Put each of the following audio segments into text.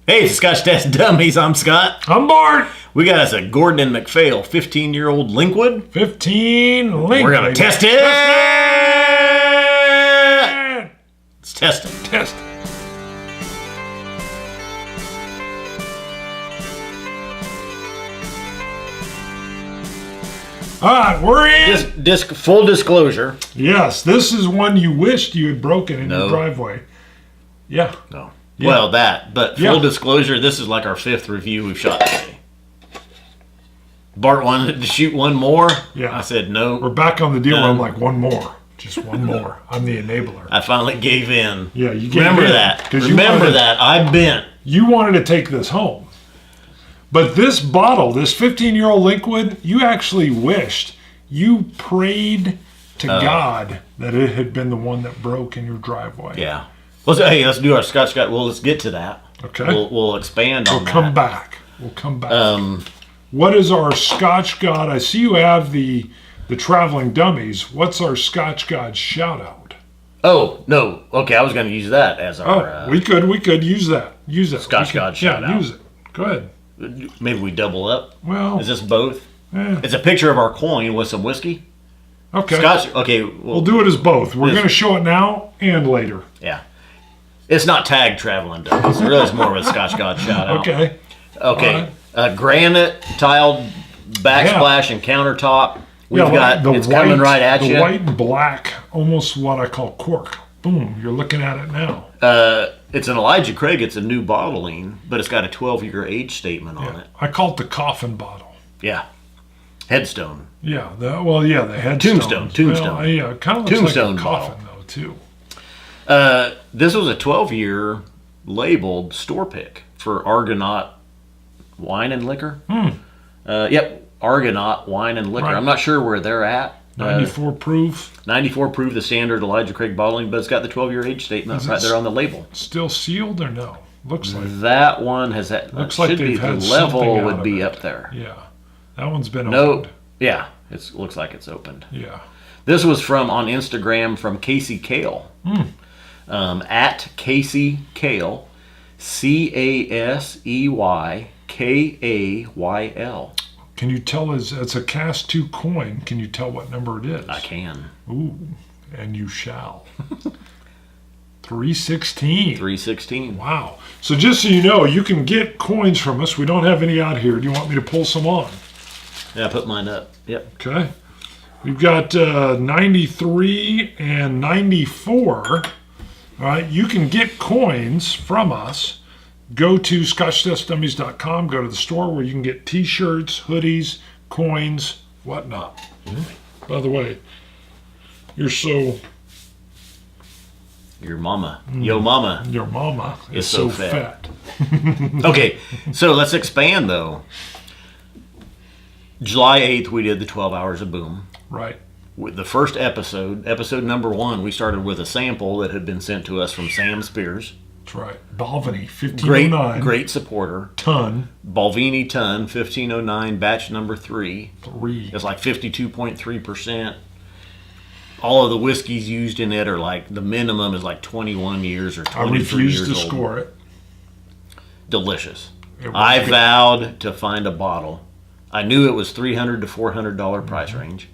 Hey, it's Scotch Test Dummies. I'm Scott. I'm Bart. We got us a Gordon and Macphail 15-year-old Linkwood. 15 Linkwood. We're going to test it. Let's test it. Test it. All right, we're in. Full disclosure. Yes, this is one you wished you had broken in your driveway. Yeah. No. Yeah. Well, but full disclosure, this is like our 5th review we've shot today. Bart wanted to shoot one more. Yeah. I said no. We're back on the deal. I'm like, one more. Just one more. I'm the enabler. I finally gave in. Yeah, you gave Remember in. that. Remember that. I bent. You wanted to take this home. But this bottle, this 15-year-old Linkwood, you actually wished, you prayed to God that it had been the one that broke in your driveway. Yeah. Let's do our Scotch. Well, let's get to that. Okay. We'll expand on that. We'll come back. We'll come back. What is our Scotch God? I see you have the traveling dummies. What's our Scotch God shout out? Oh, no. Okay, I was going to use that as our... we could use that. Use that. Scotch God shout out. Yeah, use it. Go ahead. Maybe we double up. Well... Is this both? Eh. It's a picture of our coin with some whiskey. Okay. Scotch... Okay. We'll do it as both. We're going to show it now and later. Yeah. It's not tagged traveling dummies. It really is more of a Scotch God shout out. Okay. Okay. Granite tiled backsplash and countertop. We've got it's white, coming right at you. The white and black, almost what I call cork. Boom! You're looking at it now. It's an Elijah Craig. It's a new bottling, but it's got a 12-year age statement on it. I call it the coffin bottle. Yeah. Headstone. Yeah. The headstone. Tombstone. Well, yeah, kind of looks Tombstone like a coffin though too. This was a 12-year labeled store pick for Argonaut Wine and Liquor. Yep, Argonaut Wine and Liquor. Right. I'm not sure where they're at. 94 proof. 94 proof, the standard Elijah Craig bottling, but it's got the 12-year age statement right there on the label. Still sealed or no? Looks like that one has that. Looks like should be they've the had level would out be of it. up there. Yeah, that one's been opened. Yeah, it looks like it's opened. Yeah. This was on Instagram from Casey Kale. At Casey Kale, CASEYKAYL. Can you tell it's a cast 2 coin? Can you tell what number it is? I can. Ooh, and you shall. 316. 316. Wow. So just so you know, you can get coins from us. We don't have any out here. Do you want me to pull some on? Yeah, I put mine up. Yep. Okay. We've got 93 and 94. All right. You can get coins from us. Go to ScotchTestDummies.com. Go to the store where you can get T-shirts, hoodies, coins, whatnot. By the way, you're so... Your mama. Yo mama. Your mama is so fat. Okay, so let's expand, though. July 8th, we did the 12 Hours of Boom. Right. With the first episode number 1, we started with a sample that had been sent to us from Sam Spears. That's right. Balvenie 1509. Great supporter. Tun. Balvenie Tun 1509, batch number 3. 3. It's like 52.3%. All of the whiskeys used in it are like, the minimum is like 21 years or 23 years old. I refuse to score it. Delicious. I vowed to find a bottle. I knew it was $300 to $400 price range.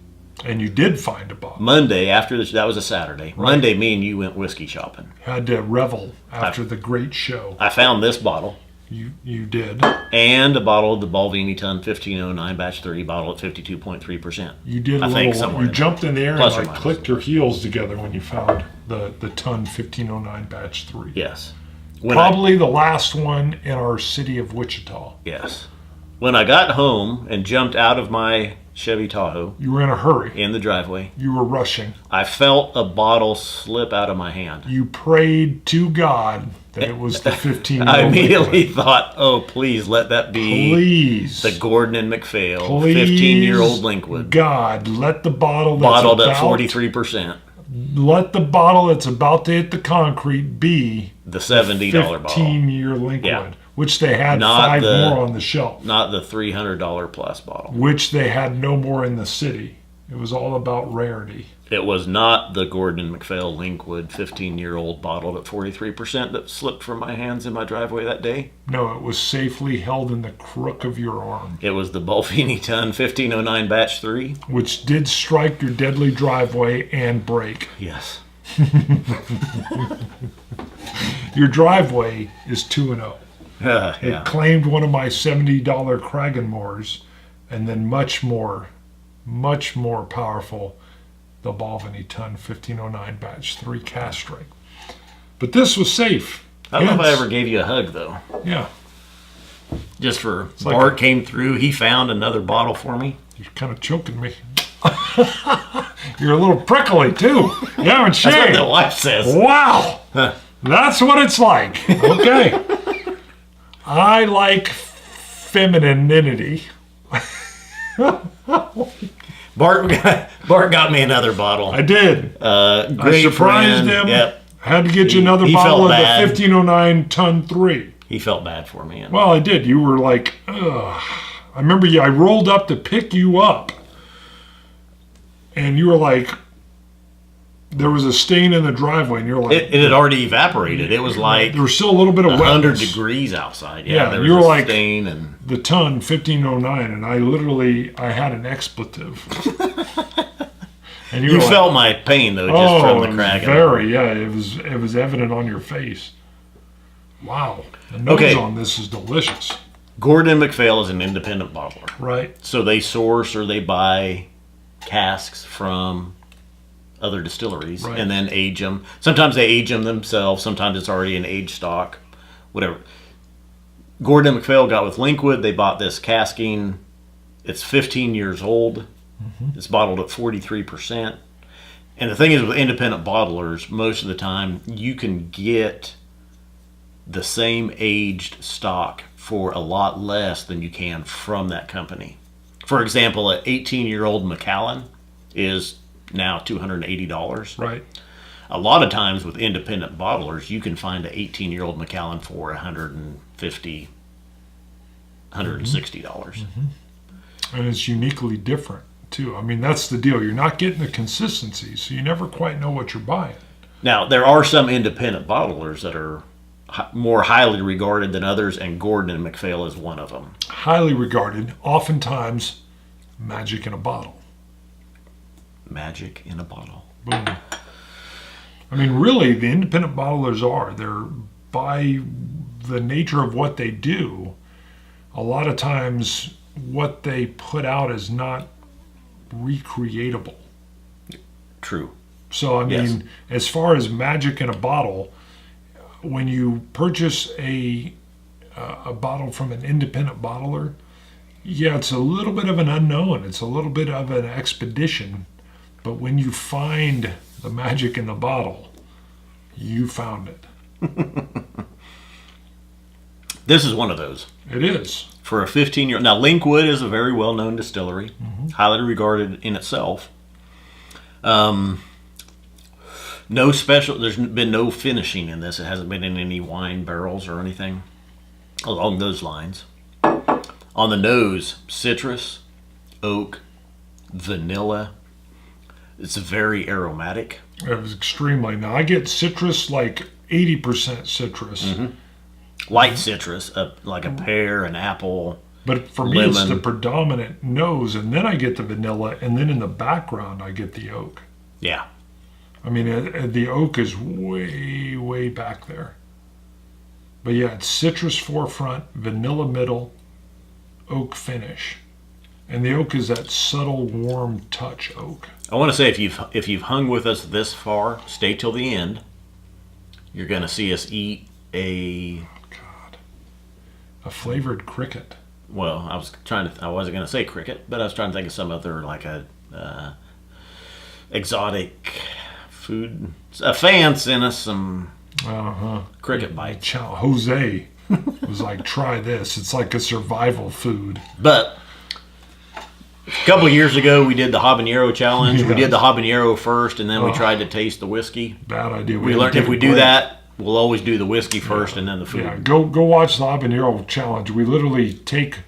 And you did find a bottle. Monday, after this, that was a Saturday. Right. Monday, me and you went whiskey shopping. Had to revel after the great show. I found this bottle. You did. And a bottle of the Balvenie Tun 1509 batch 3 bottle at 52.3%. You did a little. You jumped in the air and clicked your heels together when you found the Tun 1509 batch 3. Yes. Probably the last one in our city of Wichita. Yes. When I got home and jumped out of my Chevy Tahoe. You were in a hurry. In the driveway. You were rushing. I felt a bottle slip out of my hand. You prayed to God that it was the 15-year-old I immediately thought, oh, please let that be the Gordon and Macphail 15-year-old Linkwood. God, let the bottle bottled at 43%. Let the bottle that's about to hit the concrete be the $70 bottle. 15-year Linkwood. Yeah. Which they had 5 more on the shelf. Not the $300 plus bottle. Which they had no more in the city. It was all about rarity. It was not the Gordon Macphail Linkwood 15-year-old bottled at 43% that slipped from my hands in my driveway that day. No, it was safely held in the crook of your arm. It was the Balvenie Tun 1509 Batch 3. Which did strike your deadly driveway and break. Yes. Your driveway is 2-0. Yeah. It claimed one of my $70 Kragenmoors, and then much more powerful, the Balvenie Tun 1509 Batch 3 cast strength. But this was safe. I don't know if I ever gave you a hug, though. Yeah. Just for Bart came through, he found another bottle for me. You're kind of choking me. You're a little prickly, too. You haven't shaved. That's what the wife says. Wow. That's what it's like. Okay. I like femininity. Bart got me another bottle. I did. Great I surprised him. Yep. I had to get you another He bottle of felt bad. the 1509 Tun 3. He felt bad for me. Well, I did. You were like, ugh. I remember I rolled up to pick you up. And you were like, there was a stain in the driveway. And you're like, it had already evaporated. It was like there was still a little bit of 100 wetness. degrees outside. Yeah, there was you were a like stain and the Tun 1509, and I had an expletive. And you were like, felt my pain though, just from the crack. Very, yeah. It was evident on your face. Wow, the nose on this is delicious. Gordon Macphail is an independent bottler, Right? so they source or they buy casks from other distilleries and then age them. Sometimes they age them themselves. Sometimes it's already an aged stock, whatever. Gordon Macphail got with Linkwood. They bought this casking. It's 15 years old. Mm-hmm. It's bottled at 43%. And the thing is, with independent bottlers, most of the time you can get the same aged stock for a lot less than you can from that company. For example, an 18-year-old Macallan is now $280. Right. A lot of times with independent bottlers, you can find an 18-year-old Macallan for $150, $160. Mm-hmm. And it's uniquely different, too. I mean, that's the deal. You're not getting the consistency, so you never quite know what you're buying. Now, there are some independent bottlers that are more highly regarded than others, and Gordon Macphail is one of them. Highly regarded, oftentimes magic in a bottle. Magic in a bottle. Boom. I mean, really, the independent bottlers they're by the nature of what they do, a lot of times what they put out is not recreatable. True. So, I mean, as far as magic in a bottle, when you purchase a bottle from an independent bottler, yeah, it's a little bit of an unknown. It's a little bit of an expedition. But when you find the magic in the bottle, you found it. This is one of those. It is. For a 15-year... Now, Linkwood is a very well-known distillery, highly regarded in itself. No special... There's been no finishing in this. It hasn't been in any wine barrels or anything along those lines. On the nose, citrus, oak, vanilla. It's very aromatic. It was extremely. Now, I get citrus, like 80% citrus. Mm-hmm. Light citrus, like a pear, an apple, but for me, lemon. it's the predominant nose, and then I get the vanilla, and then in the background, I get the oak. Yeah. I mean, the oak is way, way back there. But yeah, it's citrus forefront, vanilla middle, oak finish. And the oak is that subtle, warm touch oak. I want to say, if you've hung with us this far, stay till the end. You're going to see us eat a flavored cricket. Well, I wasn't going to say cricket, but I was trying to think of some other, like a exotic food. A fan sent us some cricket bites. Jose was like, try this. It's like a survival food. But a couple of years ago, we did the habanero challenge. Yeah. We did the habanero first, and then we tried to taste the whiskey. Bad idea. We learned if we do that, we'll always do the whiskey first and then the food. Yeah, go watch the habanero challenge. We literally take,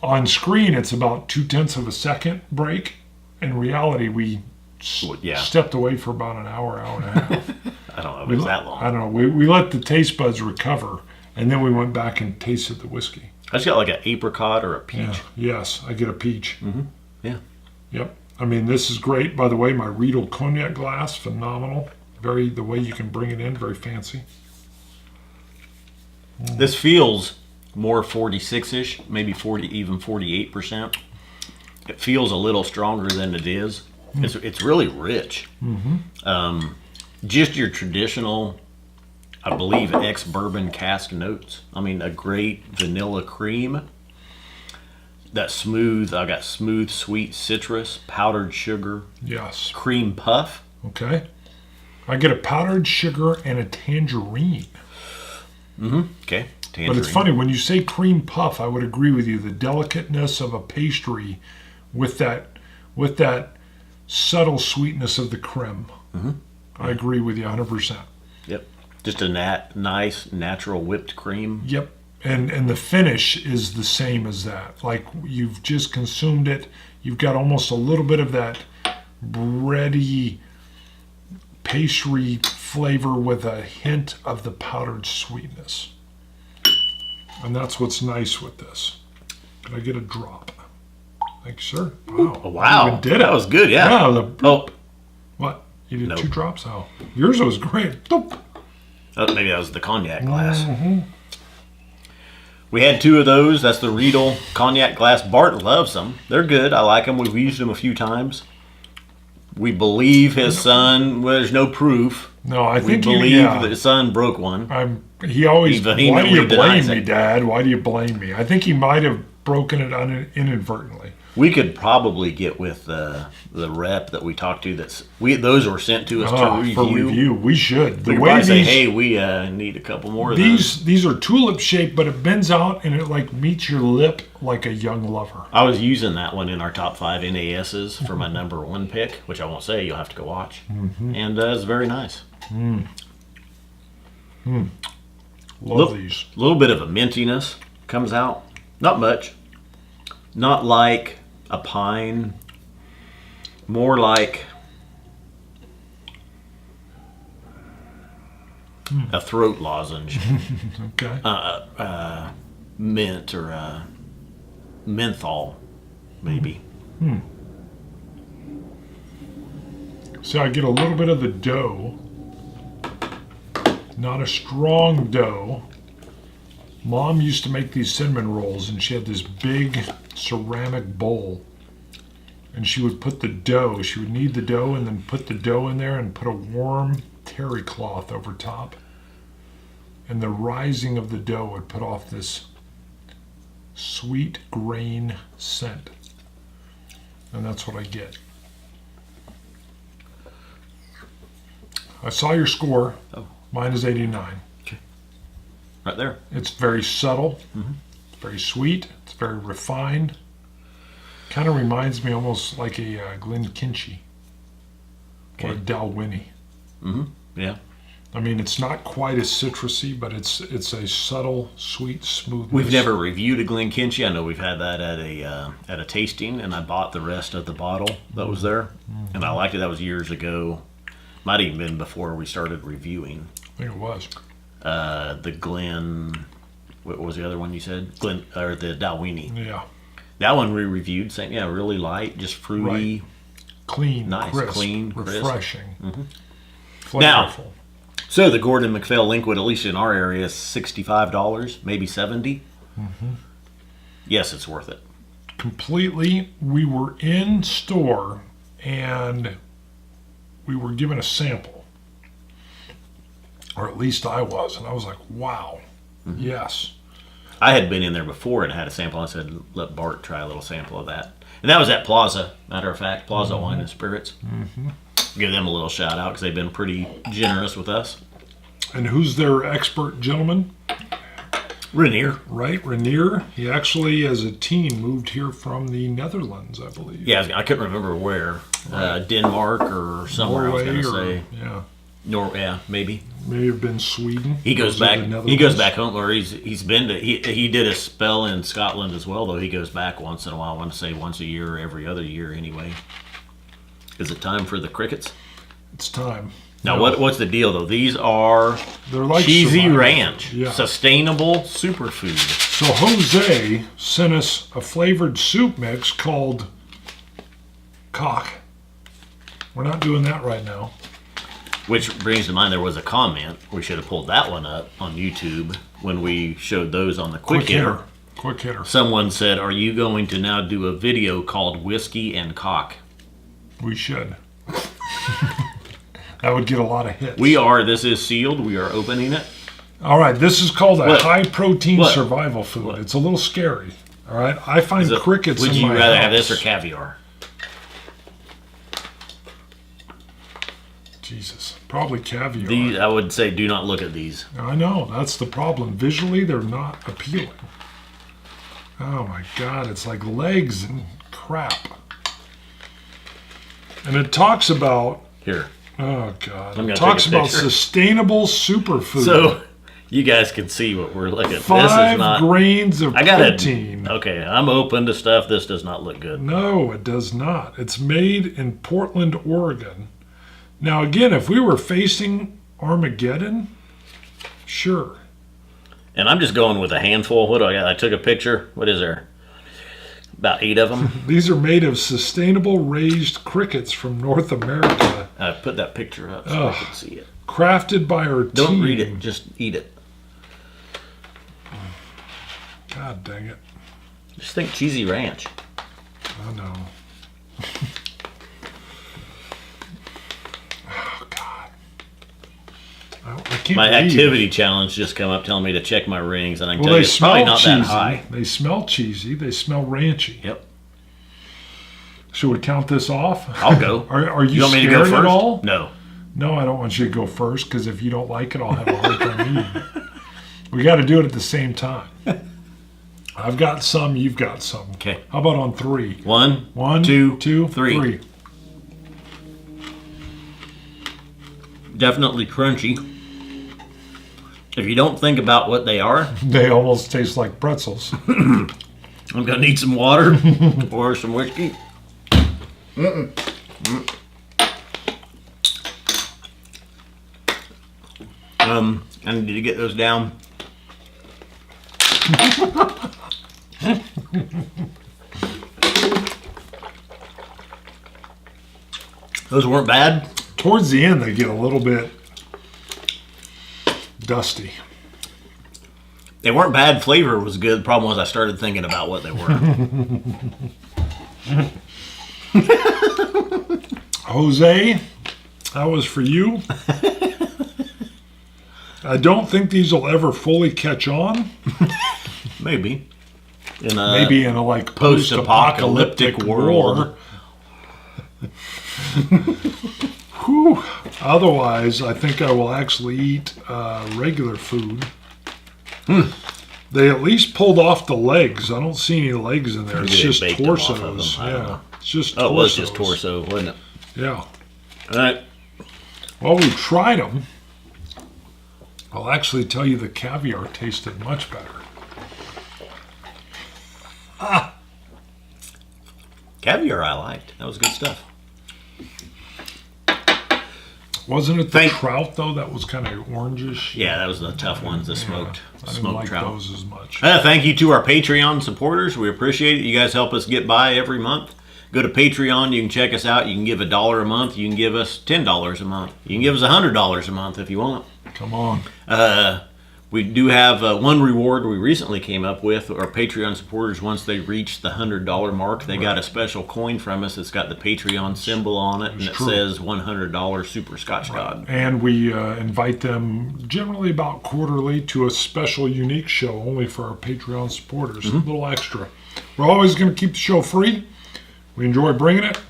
on screen, it's about 0.2 of a second break. In reality, we stepped away for about an hour and a half. I don't know if it's that long. I don't know. We let the taste buds recover, and then we went back and tasted the whiskey. I just got like an apricot or a peach. Yeah. Yes, I get a peach. Mm-hmm. Yeah. Yep. I mean, this is great. By the way, my Riedel cognac glass, phenomenal. The way you can bring it in, very fancy. This feels more 46-ish, maybe 40, even 48%. It feels a little stronger than it is. It's really rich. Just your traditional, I believe, ex-bourbon cask notes. I mean, a great vanilla cream. That smooth, I got smooth, sweet citrus, powdered sugar. Yes. Cream puff. Okay. I get a powdered sugar and a tangerine. Okay. Tangerine. But it's funny, when you say cream puff, I would agree with you. The delicateness of a pastry with that subtle sweetness of the creme. I agree with you 100%. Yep. Just a nice, natural whipped cream. Yep. And the finish is the same as that. Like you've just consumed it. You've got almost a little bit of that bready pastry flavor with a hint of the powdered sweetness. And that's what's nice with this. Could I get a drop? Thank you, sir. Wow. Oh, wow. You even did it. That was good, yeah. Yeah. What? You did 2 drops? Oh. Yours was great. Doop. Oh, maybe that was the cognac glass. We had 2 of those. That's the Riedel cognac glass. Bart loves them. They're good. I like them. We've used them a few times. We believe his son, well, there's no proof. No, I think we believe that his son broke one. He always, why do you blame me, it. Dad? Why do you blame me? I think he might have broken it inadvertently. We could probably get with the rep that we talked to. Those were sent to us to review. For review, we should. We could say, hey, we need a couple more of those. These are tulip shaped, but it bends out and it like meets your lip like a young lover. I was using that one in our top 5 NASs for my number 1 pick, which I won't say. You'll have to go watch. And it's very nice. Love these. A little bit of a mintiness comes out. Not much. Not like a pine. More like a throat lozenge. Okay. Mint or menthol, maybe. So I get a little bit of the dough. Not a strong dough. Mom used to make these cinnamon rolls, and she had this big ceramic bowl. And she would put the dough, she would knead the dough and then put the dough in there and put a warm terry cloth over top. And the rising of the dough would put off this sweet grain scent. And that's what I get. I saw your score. Oh. Mine is 89. Okay. Right there. It's very subtle. It's very sweet. It's very refined. Kind of reminds me almost like a Glenkinchie or a Dalwhinnie. Yeah. I mean, it's not quite as citrusy, but it's a subtle, sweet smoothness. We've never reviewed a Glenkinchie. I know we've had that at a tasting, and I bought the rest of the bottle that was there, and I liked it. That was years ago. Might even been before we started reviewing. I think it was. The Glen, what was the other one you said? Glen, or the Dalwhinnie. Yeah. That one we reviewed. Same, yeah, really light, just fruity. Right. Clean, nice, crisp, clean, refreshing, flavorful. Now, so the Gordon Macphail Linkwood, at least in our area, is $65, maybe $70. Yes, it's worth it. Completely. We were in store and we were given a sample, or at least I was, and I was like, wow, yes. I had been in there before and had a sample. I said, let Bart try a little sample of that. And that was at Plaza, matter of fact, Plaza Wine and Spirits. Give them a little shout out because they've been pretty generous with us. And who's their expert gentleman? Rainier. Right, Rainier. He actually, as a teen, moved here from the Netherlands, I believe. Yeah, I couldn't remember where. Denmark or somewhere. Norway, I was going to say. Yeah. Yeah, maybe. May have been Sweden. He goes back. He goes back home, or he's been to. He did a spell in Scotland as well, though. He goes back once in a while. I want to say once a year, or every other year, anyway. Is it time for the crickets? It's time. Now, what's the deal, though? These are They're like cheesy survival. ranch, Yeah. sustainable superfood. So Jose sent us a flavored soup mix called cock. We're not doing that right now. Which brings to mind there was a comment. We should have pulled that one up on YouTube when we showed those on the Quick Hitter. Quick hitter. Someone said, "Are you going to now do a video called Whiskey and Cock?" We should. That would get a lot of hits. We are. This is sealed. We are opening it. All right, this is called a What? high-protein What? survival food. What? It's a little scary. All right, I find crickets Would in you my rather house. have this or caviar? Jesus, probably caviar. These, I would say, do not look at these. I know, that's the problem. Visually, they're not appealing. Oh my God, it's like legs and crap. And it talks about, Here. oh God, I'm it gonna talks take a about picture. sustainable superfood. So you guys can see what we're looking at. This 5 is not. grains of I got protein. Okay, I'm open to stuff. This does not look good. No, it does not. It's made in Portland, Oregon. Now, again, if we were facing Armageddon, sure. And I'm just going with a handful. What do I got? I took a picture. What is there? About 8 of them. These are made of sustainable raised crickets from North America, I put that picture up so I Ugh. can see it. crafted by our team. Don't read it. Just eat it. God dang it. Just think cheesy ranch. I know. Oh, God. I can't My believe- activity challenge just come up telling me to check my rings, and I can Well, tell you they it's probably smell not cheesy. that high. They smell cheesy. They smell ranchy. Yep. Should we count this off? I'll go. Are you want me to scared go first? at all? No. No, I don't want you to go first because if you don't like it, I'll have a hard time eating it. We got to do it at the same time. I've got some, you've got some. Okay. How about on 3? 1, 1, 2, 2, 3. 3. Definitely crunchy. If you don't think about what they are, They almost taste like pretzels. I'm gonna need some water or some whiskey. I need to get those down. Those weren't bad. Towards the end, they get a little bit dusty. They weren't bad. Flavor was good. The problem was I started thinking about what they were. Jose, that was for you. I don't think these will ever fully catch on. Maybe. In Maybe in a like post-apocalyptic post-apocalyptic world. Whew. Otherwise, I think I will actually eat regular food. They at least pulled off the legs. I don't see any legs in there. Maybe It's they just baked them off of torsos. them. I don't Yeah, know. it's just Oh, torsos. it was just torso, wasn't it? Yeah. All right. Well, we tried them. I'll actually tell you the caviar tasted much better. Caviar I liked. That was good stuff. Wasn't it the Thank- trout though that was kind of orangish? Yeah, that was the tough ones, the smoked, I didn't smoked like trout. those as much. Thank you to our Patreon supporters. We appreciate it. You guys help us get by every month. Go to Patreon. You can check us out. You can give $1 a month. You can give us $10 a month. You can give us $100 a month if you want. Come on. We do have one reward we recently came up with. Our Patreon supporters, once they reach the $100 mark, they got a special coin from us. It's got the Patreon symbol on it, and it true. says $100 Super Scotch God. And we invite them generally about quarterly to a special unique show only for our Patreon supporters. A little extra. We're always going to keep the show free. We enjoy bringing it.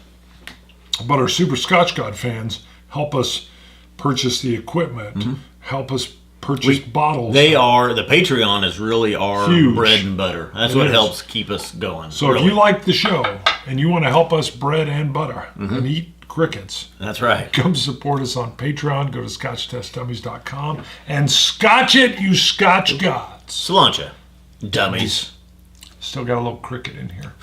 But our Super Scotch God fans help us purchase the equipment, help us purchase bottles. They are, the Patreon is really our Huge. bread and butter. That's It what is. helps keep us going. So really. if you like the show and you want to help us bread and butter and eat crickets, That's right. come support us on Patreon. Go to ScotchTestDummies.com and Scotch it, you Scotch gods. Cilantro. Dummies. Still got a little cricket in here.